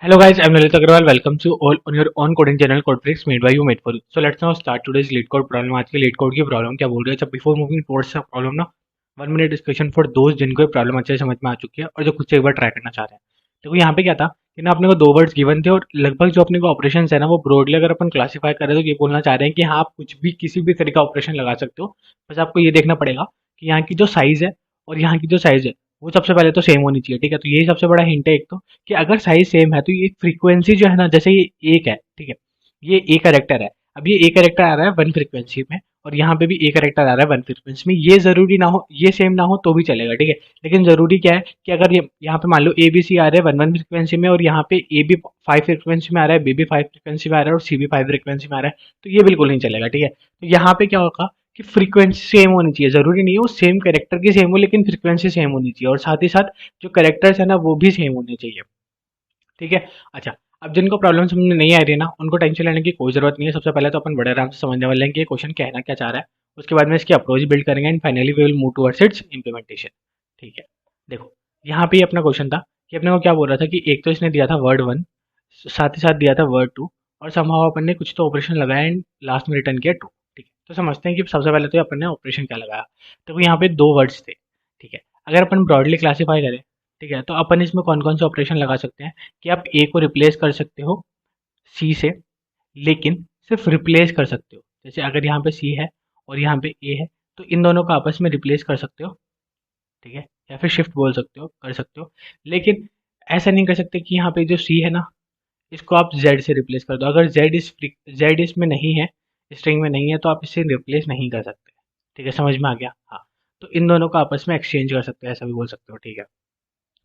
Hello guys, I'm Lalit Agrawal. Welcome to all on your own coding channel Codebricks made by you, made for you. So let's now start today's lead code problem. आज की lead code की problem क्या बोल रही है? अच्छा, before moving towards the problem ना, 1 minute discussion for दोस्त जिनको ये प्रॉब्लम अच्छे से समझ में आ चुकी है और जो खुद से एक बार ट्राई करना चाह रहे हैं। देखो यहाँ पे क्या था कि ना अपने को दो वर्ड्स गिवन थे और लगभग जो अपने को ऑपरेशन है ना वो ब्रॉडली अगर अपन क्लासीफाई करें तो ये बोलना चाह रहे हैं कि हाँ आप कुछ भी किसी भी तरीका ऑपरेशन लगा सकते हो। बस आपको ये देखना पड़ेगा कि यहाँ की जो साइज है और यहाँ की जो साइज है वो सबसे पहले तो सेम होनी चाहिए। ठीक है, तो यही सबसे बड़ा हिंट है एक तो, कि अगर साइज सेम है तो ये फ्रीक्वेंसी जो है ना, जैसे ये एक है, ठीक है, ये ए करेक्टर है। अब ये ए करेक्टर आ रहा है वन फ्रीक्वेंसी में और यहाँ पे भी ए करेक्टर आ रहा है वन फ्रीक्वेंसी में। ये जरूरी ना हो, ये सेम ना हो तो भी चलेगा, ठीक है। लेकिन जरूरी क्या है कि अगर ये यहाँ पे मान लो ए बी सी आ रहे हैं वन वन फ्रीक्वेंसी में और यहाँ पे ए भी 5 फ्रीक्वेंसी में आ रहा है, बी भी 5 फ्रीक्वेंसी में आ रहा है और सी भी 5 फ्रीक्वेंसी में आ रहा है, तो ये बिल्कुल नहीं चलेगा, ठीक है। तो यहाँ पे क्या होगा कि फ्रीक्वेंसी सेम होनी चाहिए। जरूरी नहीं है वो सेम कैरेक्टर की सेम हो, लेकिन फ्रीक्वेंसी सेम होनी चाहिए और साथ ही साथ जो कैरेक्टर्स है ना वो भी सेम होने चाहिए, ठीक है। अच्छा, अब जिनको प्रॉब्लम समझ में नहीं आ रही है ना उनको टेंशन लेने की कोई जरूरत नहीं है। सबसे पहले तो अपन बड़े आराम से समझने वाले हैं कि ये क्वेश्चन कहना क्या चाह रहा है। उसके बाद में इसकी अप्रोच बिल्ड करेंगे and finally we will move towards its implementation, ठीक है। देखो यहाँ पे अपना क्वेश्चन था कि अपने को क्या बोल रहा था कि एक तो इसने दिया था वर्ड वन, साथ ही साथ दिया था वर्ड टू, और समहाउ अपन ने कुछ तो ऑपरेशन लगाया एंड लास्ट में रिटर्न किया टू, ठीक है। तो समझते हैं कि सबसे पहले तो अपन ने ऑपरेशन क्या लगाया। तो यहाँ पे दो वर्ड्स थे, ठीक है। अगर अपन ब्रॉडली क्लासीफाई करें, ठीक है, तो अपन इसमें कौन कौन से ऑपरेशन लगा सकते हैं कि आप ए को रिप्लेस कर सकते हो सी से, लेकिन सिर्फ रिप्लेस कर सकते हो। जैसे अगर यहाँ पे सी है और यहाँ पे ए है तो इन दोनों को आपस में रिप्लेस कर सकते हो, ठीक है, या फिर शिफ्ट बोल सकते हो, कर सकते हो। लेकिन ऐसा नहीं कर सकते कि यहाँ पे जो सी है ना इसको आप जेड से रिप्लेस कर दो। अगर जेड इसमें नहीं है, स्ट्रिंग में नहीं है, तो आप इससे रिप्लेस नहीं कर सकते, ठीक है। समझ में आ गया? हाँ, तो इन दोनों को आपस में एक्सचेंज कर सकते हो, ऐसा भी बोल सकते हो, ठीक है।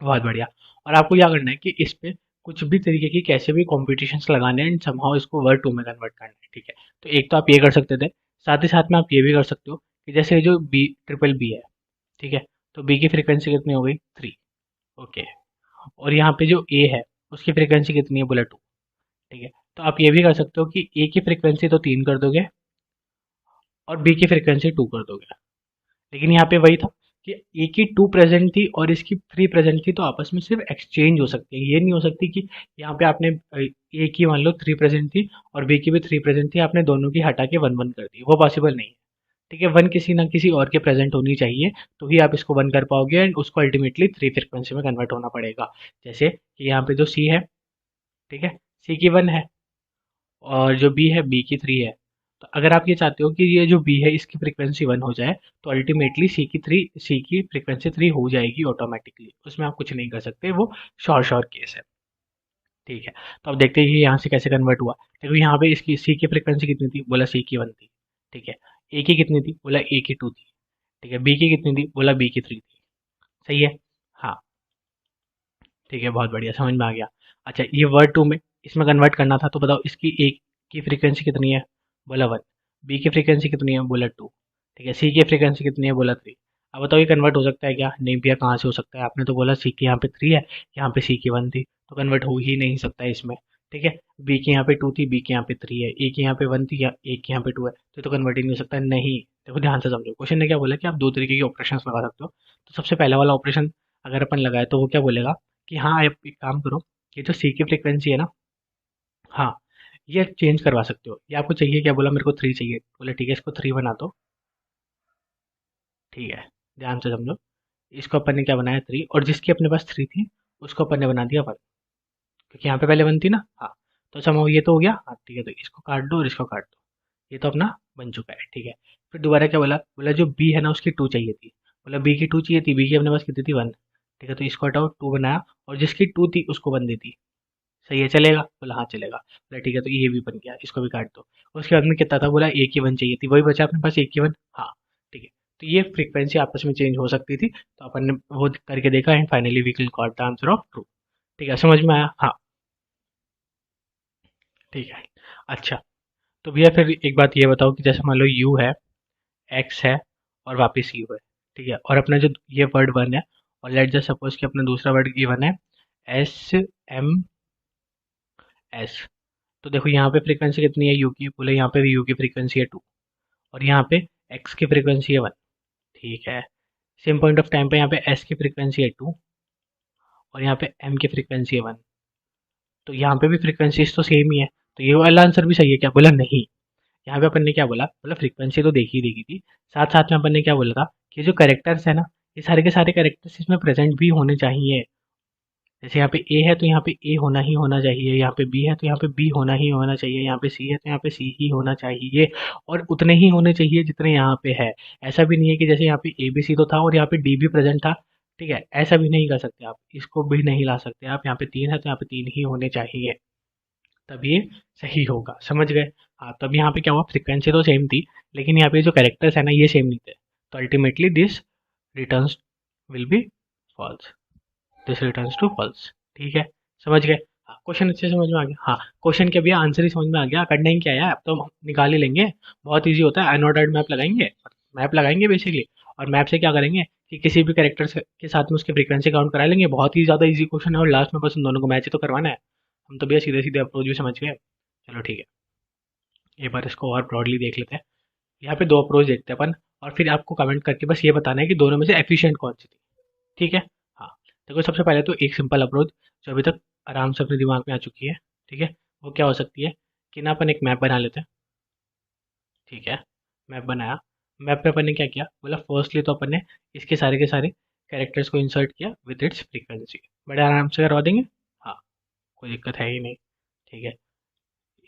बहुत बढ़िया। और आपको क्या करना है कि इस पे कुछ भी तरीके की कैसे भी कॉम्पिटिशन्स लगाने हैं एंड समहाउ इसको वर्ड टू में कन्वर्ट करना है, ठीक है। तो एक तो आप ये कर सकते थे, साथ ही साथ में आप ये भी कर सकते हो कि जैसे जो बी ट्रिपल बी है, ठीक है, तो बी की फ्रीक्वेंसी कितनी हो गई? 3, ओके। और यहाँ पे जो ए है उसकी फ्रीक्वेंसी कितनी है? बोला 2, ठीक है। तो आप ये भी कर सकते हो कि ए की फ्रीक्वेंसी तो 3 कर दोगे और बी की फ्रीक्वेंसी 2 कर दोगे। लेकिन यहाँ पे वही था कि ए की 2 प्रेजेंट थी और इसकी 3 प्रेजेंट थी, तो आपस में सिर्फ एक्सचेंज हो सकती है। ये नहीं हो सकती कि यहाँ पे आपने ए की मान लो 3 प्रेजेंट थी और बी की भी 3 प्रेजेंट थी, आपने दोनों की हटा के वन वन कर दी, वो पॉसिबल नहीं है, ठीक है। वन किसी ना किसी और के प्रेजेंट होनी चाहिए तो ही आप इसको वन कर पाओगे एंड उसको अल्टीमेटली 3 फ्रिक्वेंसी में कन्वर्ट होना पड़ेगा। जैसे कि यहाँ पे जो सी है, ठीक है, सी की 1 है और जो बी है बी की 3 है। तो अगर आप ये चाहते हो कि ये जो बी है इसकी फ्रीक्वेंसी 1 हो जाए तो अल्टीमेटली सी की फ्रीक्वेंसी 3 हो जाएगी ऑटोमेटिकली, उसमें आप कुछ नहीं कर सकते, वो श्योर केस है, ठीक है। तो अब देखते हैं कि यहाँ से कैसे कन्वर्ट हुआ। देखो यहाँ पे इसकी सी की फ्रीक्वेंसी कितनी थी? बोला सी की 1 थी, ठीक है। ए की कितनी थी? बोला ए की 2 थी, ठीक है। बी की कितनी थी? बोला बी की 3 थी, सही है। हाँ, ठीक है, बहुत बढ़िया, समझ में आ गया। अच्छा, ये वर्ड टू में इसमें कन्वर्ट करना था तो बताओ इसकी ए की फ्रीक्वेंसी कितनी है? बोला 1। बी की फ्रीक्वेंसी कितनी है? बोला 2, ठीक है। सी की फ्रीक्वेंसी कितनी है? बोला 3। अब बताओ ये कन्वर्ट हो सकता है क्या? नहीं भैया, कहाँ से हो सकता है? आपने तो बोला सी की यहाँ पे 3 है, यहाँ पे सी की 1 थी, तो कन्वर्ट हो ही नहीं सकता है इसमें, ठीक है। बी की यहाँ पे 2 थी, बी की यहाँ पे 3 है, ए की यहाँ पे 1 थी या ए की यहाँ पे 2 है, तो कन्वर्ट ही नहीं हो सकता। नहीं, देखो ध्यान से समझो, क्वेश्चन ने क्या बोला कि आप दो तरीके के ऑपरेशन लगा सकते हो। तो सबसे पहला वाला ऑपरेशन अगर अपन लगाए तो वो क्या बोलेगा कि हाँ आप एक काम करो, ये जो सी की फ्रिक्वेंसी है ना, हाँ, ये चेंज करवा सकते हो। ये आपको चाहिए क्या? बोला मेरे को 3 चाहिए, बोले ठीक है इसको 3 बना दो, ठीक है। ध्यान से समझो, इसको अपन ने क्या बनाया? 3, और जिसकी अपने पास 3 थी उसको अपन ने बना दिया 1, क्योंकि यहाँ पे पहले 1 थी ना। हाँ, तो समझो ये तो हो गया। हाँ ठीक है, तो इसको काट दो और इसको काट दो, ये तो अपना बन चुका है, ठीक है। फिर दोबारा क्या बोला? बोला जो बी है ना उसकी 2 चाहिए थी, बोला बी की 2 चाहिए थी, बी की अपने पास कितनी थी? 1, ठीक है। तो इसको हटाओ, 2 बनाया और जिसकी 2 थी उसको 1 दी थी, सही है, चलेगा? बोला हाँ चलेगा। बोला ठीक है, तो ये भी बन गया, इसको भी काट दो। उसके बाद में कितना था? बोला एक की 1 चाहिए थी, वही बचा अपने पास एक की 1। हाँ, ठीक है। तो ये फ्रीक्वेंसी आपस में चेंज हो सकती थी, तो अपन ने वो करके देखा and finally we will got the answer of true, ठीक है। समझ में आया? हाँ, ठीक है। अच्छा, तो भैया फिर एक बात ये बताओ कि जैसे मान लो यू है, एक्स है और वापस यू है, ठीक है, और अपना जो ये वर्ड वन है और लेट जस्ट सपोज कि अपना दूसरा वर्ड ये वन है, एस एम एस। तो देखो यहाँ पे फ्रीक्वेंसी कितनी है यू की? बोले यहाँ पे भी यू की फ्रीक्वेंसी है 2 और यहाँ पे एक्स की फ्रीक्वेंसी है 1, ठीक है। सेम पॉइंट ऑफ टाइम पे यहाँ पे एस की फ्रीक्वेंसी है 2 और यहाँ पे एम की फ्रीक्वेंसी है 1, तो यहाँ पे भी फ्रीक्वेंसीज तो सेम ही है, तो ये वाला आंसर भी सही है क्या? बोला नहीं। यहाँ पे अपन ने क्या बोला? बोला फ्रीक्वेंसी तो देखी थी, साथ साथ में अपन ने क्या बोला था कि जो करेक्टर्स है ना, ये सारे के सारे करेक्टर्स इसमें प्रेजेंट भी होने चाहिए। जैसे यहाँ पे ए है तो यहाँ पे ए होना ही होना चाहिए, यहाँ पे बी है तो यहाँ पे बी होना ही होना चाहिए, यहाँ पे सी है तो यहाँ पे सी ही होना चाहिए, और उतने ही होने चाहिए जितने यहाँ पे है। ऐसा भी नहीं है कि जैसे यहाँ पे ए बी सी तो था और यहाँ पे डी भी प्रेजेंट था, ठीक है, ऐसा भी नहीं कर सकते आप, इसको भी नहीं ला सकते आप। यहाँ पे तीन है तो यहाँ पे तीन ही होने चाहिए, तब ये सही होगा। समझ गए? हाँ, तब यहाँ पे क्या हुआ, फ्रीक्वेंसी तो सेम थी लेकिन यहाँ पे जो कैरेक्टर्स है ना ये सेम नहीं थे, तो ultimately this returns will be false, this returns to false. ठीक है, समझ गए? हाँ, क्वेश्चन अच्छे समझ में आ गया? हाँ, क्वेश्चन के भी आंसर ही समझ में आ गया, करना ही क्या है, अब तो हम निकाल ही लेंगे। बहुत इजी होता है, अनऑर्डर्ड मैप लगाएंगे, बेसिकली, और मैप से क्या करेंगे कि किसी भी कैरेक्टर के साथ में उसकी फ्रीक्वेंसी काउंट करा लेंगे। बहुत ही ज़्यादा इजी क्वेश्चन है और लास्ट में बस उन दोनों को मैच ही तो करवाना है। हम तो भैया सीधे सीधे अप्रोच भी समझ गए। चलो ठीक है, एक बार इसको और ब्रॉडली देख लेते हैं। यहाँ पे दो अप्रोच देखते हैं अपन, और फिर आपको कमेंट करके बस ये बताना है कि दोनों में से एफिशिएंट कौन सी थी। ठीक है? हाँ, देखो सबसे पहले तो एक सिंपल अप्रोच जो अभी तक आराम से अपने दिमाग में आ चुकी है, ठीक है, वो क्या हो सकती है कि ना अपन एक मैप बना लेते हैं। ठीक है, मैप बनाया, मैप पे अपन ने क्या किया, बोला फर्स्टली तो अपन ने इसके सारे के सारे कैरेक्टर्स को इंसर्ट किया विद इट्स फ्रीक्वेंसी, बड़े आराम से करवा देंगे। हाँ, कोई दिक्कत है ही नहीं। ठीक है,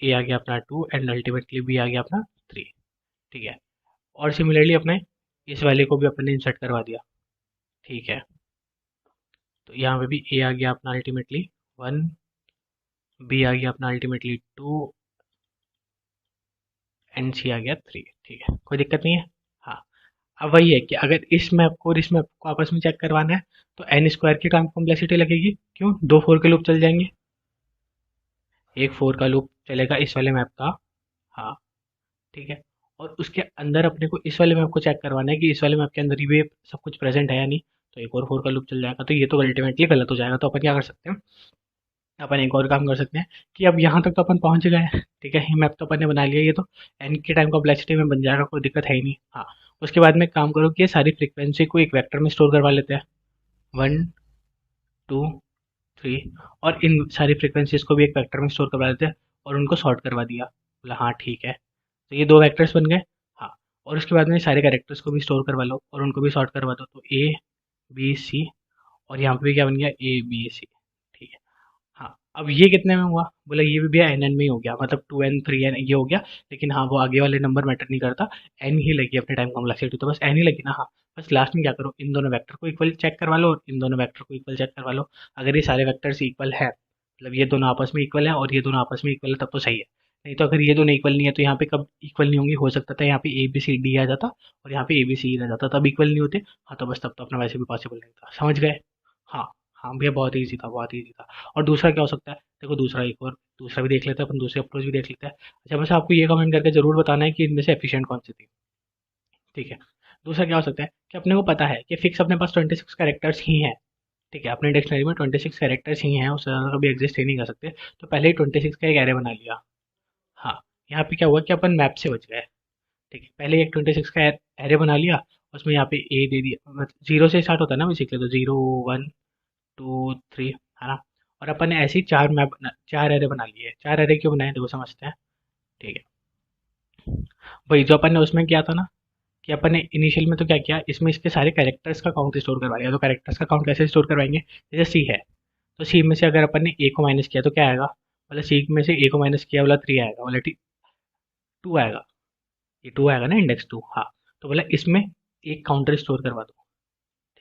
ए आ गया अपना 2 एंड अल्टीमेटली बी आ गया अपना 3। ठीक है, और सिमिलरली अपने इस वाले को भी अपन ने इंसर्ट करवा दिया। ठीक है, तो यहाँ पे भी ए आ गया अपना अल्टीमेटली 1, बी आ गया अपना अल्टीमेटली 2 एंड सी आ गया 3। ठीक है, कोई दिक्कत नहीं है। हाँ, अब वही है कि अगर इस मैप को और इस मैप को आपस में चेक करवाना है तो एन स्क्वायर की टाइम कॉम्प्लेक्सिटी लगेगी। क्यों? दो 4 के लूप चल जाएंगे, एक 4 का लूप चलेगा इस वाले मैप का। हाँ, ठीक है, और उसके अंदर अपने को इस वाले मैप को चेक करवाना है कि इस वाले मैप के अंदर भी सब कुछ प्रेजेंट है या नहीं, तो एक और 4 का लूप चल जाएगा, तो ये तो अल्टीमेटली गलत हो जाएगा। तो अपन क्या कर सकते हैं, अपन एक और काम कर सकते हैं कि अब यहाँ तक तो अपन पहुँच गए हैं, ठीक है, ये मैप तो अपन ने बना लिया, ये तो एन के टाइम कॉम्प्लेक्सिटी में बन जाएगा, कोई दिक्कत है ही नहीं। हाँ, उसके बाद में एक काम करो कि ये सारी फ्रीक्वेंसी को एक वेक्टर में स्टोर करवा लेते हैं, 1 2 3, और इन सारी फ्रीक्वेंसीज को भी एक वेक्टर में स्टोर करवा लेते हैं और उनको सॉर्ट करवा दिया। बोला हाँ ठीक है, तो ये दो वेक्टर्स बन गए। हाँ, और उसके बाद में सारे कैरेक्टर्स को भी स्टोर करवा लो और उनको भी सॉर्ट करवा दो, तो ए बी सी, और यहाँ पे भी क्या बन गया, ए बी सी। ठीक है, हाँ, अब ये कितने में हुआ? बोला ये भी भैया एन एन में ही हो गया, मतलब 2n 3n ये हो गया, लेकिन हाँ वो आगे वाले नंबर मैटर नहीं करता, एन ही लगी अपने टाइम कॉम्प्लेक्सिटी, तो बस एन ही लगी ना। हाँ, बस लास्ट में क्या करो, इन दोनों वेक्टर को इक्वल चेक करवा लो और इन दोनों वेक्टर को इक्वल चेक करवा लो। अगर ये सारे वेक्टर्स इक्वल है, मतलब ये दोनों आपस में इक्वल है और ये दोनों आपस में इक्वल है, तब तो सही है। नहीं तो अगर ये दोनों इक्वल नहीं है तो यहाँ पे कब इक्वल नहीं होंगी, हो सकता था यहाँ पे ए बी सी डी आ जाता और यहाँ पे ए बी सी आ जाता, तब इक्वल नहीं होते। हाँ, तो बस तब तो अपना वैसे भी पॉसिबल नहीं था। समझ गए? हाँ, हाँ भैया, बहुत ईजी था, बहुत ईजी था। और दूसरा क्या हो सकता है, देखो दूसरा एक और दूसरा भी देख लेते हैं अपन, दूसरी अप्रोच भी देख लेते हैं। अच्छा, बस आपको ये कमेंट करके जरूर बताना है कि इनमें से एफिशिएंट कौन सी थी। ठीक है, दूसरा क्या हो सकता है कि अपने को पता है कि फिक्स अपने पास 26 कैरेक्टर्स ही हैं। ठीक है, अपने डिक्शनरी में 26 कैरेक्टर्स ही हैं, उससे ज़्यादा कभी एग्जिस्ट ही नहीं कर सकते, तो पहले ही 26 का एक एरे बना लिया। हाँ, यहाँ पे क्या हुआ कि अपन मैप से बच गए। ठीक है, पहले एक 26 का एरे बना लिया, उसमें यहाँ पे ए दे दिया, मतलब जीरो से स्टार्ट होता है ना बेसिकली, तो 0 1 2 3, है ना। और अपन ने ऐसे ही चार एरे बना लिए। चार एरे क्यों बनाए, देखो समझते हैं। ठीक है, वही जो अपन ने उसमें किया था ना, कि अपन ने इनिशियल में तो क्या किया, इसमें इसके सारे कैरेक्टर्स का काउंट स्टोर करवा लिया। तो कैरेक्टर्स का काउंट कैसे स्टोर करवाएंगे, जैसे सी है, तो सी में से अगर अपन ने ए को माइनस किया तो क्या आएगा, बोला सी में से ए को माइनस किया, बोला 3 आएगा, बोला 2 आएगा, ये 2 आएगा ना, इंडेक्स 2। हाँ, तो बोला इसमें एक काउंटर स्टोर करवा दो।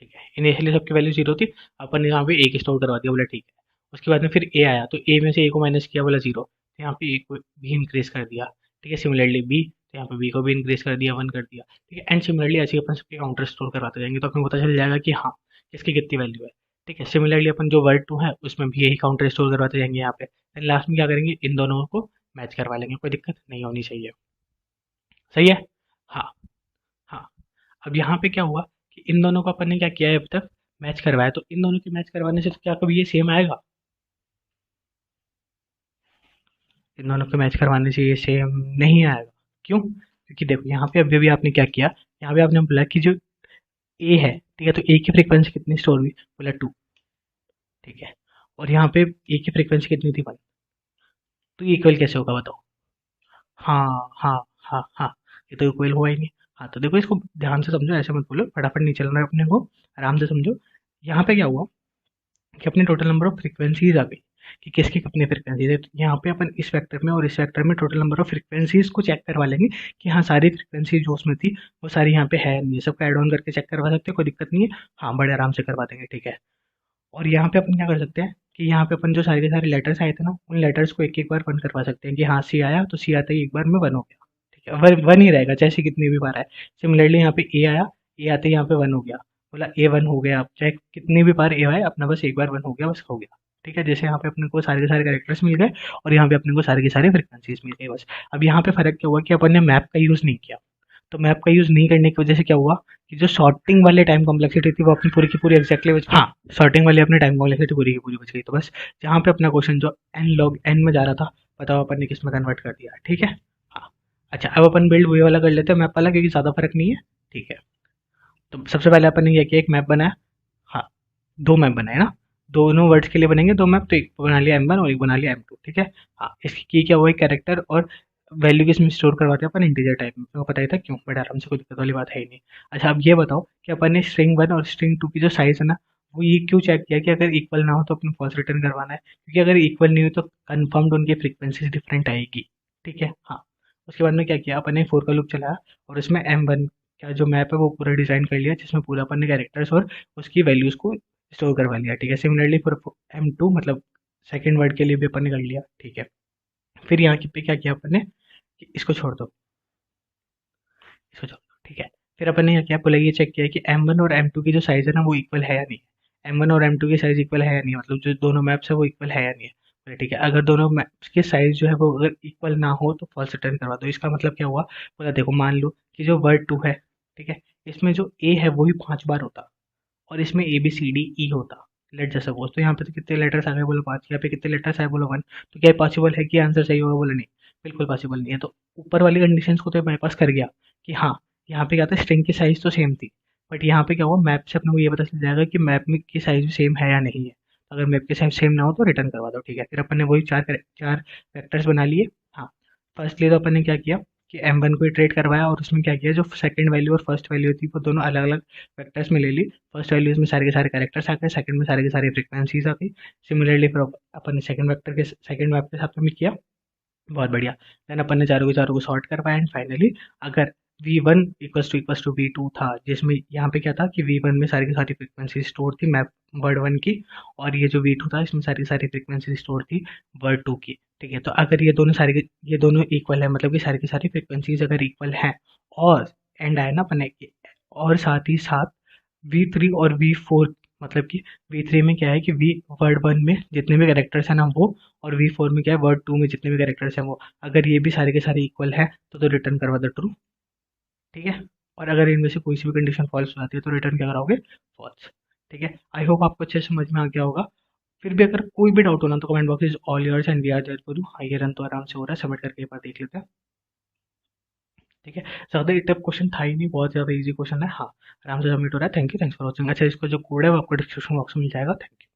ठीक है, इनिशियली सबकी वैल्यू 0 थी, अपन ने यहाँ पे एक स्टोर करवा दिया, बोला ठीक है। उसके बाद में फिर ए आया, तो ए में से ए को माइनस किया, बोला 0, तो यहाँ पे ए को भी इंक्रीज कर दिया। ठीक है, सिमिलरली बी, तो यहाँ पे बी को भी इंक्रीज कर दिया, 1 कर दिया। ठीक है, एंड सिमिलरली ऐसे ही अपन सबके काउंटर स्टोर करवाते जाएंगे, तो अपने को पता चल जाएगा कि हाँ किसकी कितनी वैल्यू है। ठीक है, सिमिलरली अपन जो वर्ड 2 है उसमें भी यही काउंटर स्टोर करवाते जाएंगे यहाँ पे, एंड लास्ट में क्या करेंगे, इन दोनों को मैच करवा लेंगे, कोई दिक्कत नहीं होनी चाहिए। सही है? हाँ, हाँ, अब यहाँ पे क्या हुआ कि इन दोनों को अपन ने क्या किया है अब तक, मैच करवाया, तो इन दोनों के मैच करवाने से तो क्या कभी ये सेम आएगा, इन दोनों के मैच करवाने से ये सेम नहीं आएगा। क्यों? क्योंकि देखो यहाँ पे अभी भी आपने क्या किया, यहाँ पे आपने बोला कि जो ए है, ठीक है, तो ए की फ्रीक्वेंसी कितनी स्टोर हुई, बोला 2। ठीक है, और यहाँ पे ए की फ्रीक्वेंसी कितनी थी, 1। तो ये इक्वल कैसे होगा बताओ। हाँ हाँ हाँ हाँ, ये तो इक्वल हुआ ही नहीं। हाँ तो देखो, इसको ध्यान से समझो, ऐसे मत बोलो, फटाफट नहीं चलना है अपने को, आराम से समझो। यहाँ पे क्या हुआ कि अपने टोटल नंबर ऑफ फ्रीक्वेंसीज आ गई, कि किसकी कितनी फ्रीक्वेंसीज है। तो यहाँ पे अपन इस वेक्टर में और इस वेक्टर में टोटल नंबर ऑफ फ्रीक्वेंसीज को चेक करवा लेंगे कि हाँ सारी फ्रीक्वेंसी जो उसमें थी वो सारी यहाँ पे है नहीं है, सबका एड ऑन करके चेक करवा सकते हैं, कोई दिक्कत नहीं है। हाँ बड़े आराम से करवा देंगे, ठीक है। और यहाँ पे अपन क्या कर सकते हैं कि यहाँ पे अपन जो सारे के सारे लेटर्स आए थे ना, उन लेटर्स को एक एक बार वन करवा सकते हैं कि हाँ सी आया तो सी आते ही एक बार में वन हो गया, ठीक है, वन वन ही रहेगा चाहे कितनी भी बार आए। सिमिलरली यहाँ पे ए आया, ए आते ही यहाँ पे वन हो गया, बोला ए वन हो गया, अब चाहे कितनी भी बार ए आए अपना बस एक बार वन हो गया, बस हो गया। ठीक है, जैसे यहाँ पे अपने को सारे के सारे कैरेक्टर्स मिल गए और यहाँ पे अपने को सारे के सारे फ्रिक्वेंसीज मिल गए बस। अब यहाँ पे फर्क क्या हुआ कि अपन ने मैप का यूज़ नहीं किया। तो मैप का यूज़ नहीं करने की वजह से क्या हुआ कि जो सॉर्टिंग वाले टाइम कॉम्प्लेक्सिटी थी वो अपनी पूरी की पूरी एग्जैक्टली बच गई। हाँ, सॉर्टिंग वाले अपने टाइम कॉम्प्लेक्सिटी पूरी की पूरी बच गई। तो बस जहाँ पे अपना क्वेश्चन जो एन लॉग एन में जा रहा था, बताओ अपन ने किस में कन्वर्ट कर दिया, ठीक है। हाँ, अच्छा अब अपन बिल्ड वे वाला कर लेते हैं, मैप वाला, क्योंकि ज़्यादा फर्क नहीं है, ठीक है। तो सबसे पहले अपन ने क्या किया, एक मैप बनाया। हाँ, दो मैप बनाए ना, दोनों वर्ड्स के लिए बनेंगे दो मैप, तो एक बना लिया M1 और एक बना लिया M2, ठीक है। हाँ, इसकी की क्या हुआ, कैरेक्टर और वैल्यू किस में स्टोर करवाते हैं अपन, इंटीजर टाइप में, तो पता ही था क्यों, बड़े आराम से, कोई दिक्कत वाली बात है ही नहीं। अच्छा अब ये बताओ कि अपन ने स्ट्रिंग 1 और स्ट्रिंग 2 की जो साइज है ना, वो ये क्यों चेक किया कि अगर इक्वल ना हो तो अपन फॉल्स रिटर्न करवाना है, क्योंकि अगर इक्वल नहीं हो तो कन्फर्म्ड उनकी फ्रीक्वेंसीज डिफरेंट आएगी, ठीक है। हाँ, उसके बाद में क्या किया अपन ने, फोर का लूप चलाया और उसमें M1 का जो मैप है वो पूरा डिजाइन कर लिया, जिसमें पूरा अपन ने कैरेक्टर्स और उसकी वैल्यूज को स्टोर करवा लिया, ठीक है। सिमिलरली फॉर M2 मतलब सेकंड वर्ड के लिए भी अपन ने कर लिया, ठीक है। फिर यहाँ पे क्या किया अपन ने कि इसको छोड़ दो, इसको छोड़ दो, ठीक है। फिर अपन ने क्या किया, बोला ये चेक किया कि M1 और M2 की जो साइज है ना वो इक्वल है या नहीं है। M1 और M2 की साइज इक्वल है या नहीं, मतलब जो दोनों मैप्स है वो इक्वल है या नहीं है। बोले ठीक है, अगर दोनों मैप्स की साइज जो है वो अगर इक्वल ना हो तो फॉल्स रिटर्न करवा दो। इसका मतलब क्या हुआ, बोला देखो मान लो कि जो वर्ड 2 है, ठीक है, इसमें जो ए है वो ही 5 बार होता और इसमें A B C D E होता, लेट जैसे सपोज। तो यहाँ पे तो कितने लेटर्स आ गए, बोलो 5, यहाँ पे कितने लेटर्स आए, बोलो 1। तो क्या पॉसिबल है कि आंसर सही होगा, बोले नहीं, बिल्कुल पॉसिबल नहीं है। तो ऊपर वाली कंडीशंस को तो बाईपास कर गया कि हाँ, यहाँ पे क्या था, स्ट्रिंग की साइज तो सेम थी, बट यहाँ पे क्या हुआ, मैप से अपने को ये पता चल जाएगा कि मैप में की साइज भी सेम है या नहीं है। अगर मैप की साइज सेम ना हो तो रिटर्न करवा दो, ठीक है। फिर अपन ने वही चार वेक्टर्स बना लिए। हाँ, फर्स्टली तो अपन ने क्या किया कि M1 को इटरेट करवाया और उसमें क्या किया, जो सेकंड वैल्यू और फर्स्ट वैल्यू थी वो दोनों अलग अलग वेक्टर्स में ले ली। फर्स्ट वैल्यूज में सारे के सारे कैरेक्टर्स आ गए, सेकंड में सारे के सारे फ्रीक्वेंसीज आ गई। सिमिलरली फिर अपन ने सेकंड वेक्टर के सेकंड मैप के साथ में किया, बहुत बढ़िया। देन अपन ने चारों को सॉर्ट करवाया एंड फाइनली अगर V1 इक्वल्स टू V2 था, जिसमें यहाँ पे क्या था कि V1 में सारी की सारी फ्रीक्वेंसी स्टोर थी मैप वर्ड 1 की, और ये जो V2 था इसमें सारी की सारी फ्रीक्वेंसी स्टोर थी वर्ड 2 की, ठीक है। तो अगर ये दोनों इक्वल है, मतलब कि सारी की सारी फ्रीक्वेंसीज अगर इक्वल हैं और एंड आए ना अपने के, और साथ ही साथ V3 और V4, मतलब कि V3 में क्या है कि वी वर्ड 1 में जितने भी कैरेक्टर्स हैं ना वो, और V4 में क्या है वर्ड 2 में जितने भी कैरेक्टर्स हैं वो, अगर ये भी सारे के सारे इक्वल हैं तो रिटर्न करवा दो ट्रू, ठीक है। और अगर इनमें से कोई सी भी कंडीशन फॉल्स हो जाती है तो रिटर्न क्या कराओगे, फॉल्स, ठीक है। आई होप आपको अच्छे से समझ में आ गया होगा। फिर भी अगर कोई भी डाउट हो ना तो comment box is all yours and we are there for you. हाँ, ये रन तो आराम से हो रहा है, सबमिट करके एक बार देख लेते हैं, ठीक है। ज़्यादा टफ क्वेश्चन था ही नहीं, बहुत ज़्यादा इजी क्वेश्चन है। हाँ, आराम से सबमिट हो रहा है। Thank you, thanks for watching. अच्छा, इसका जो कोड है वो आपको डिस्क्रिप्शन बॉक्स में मिल जाएगा। Thank you.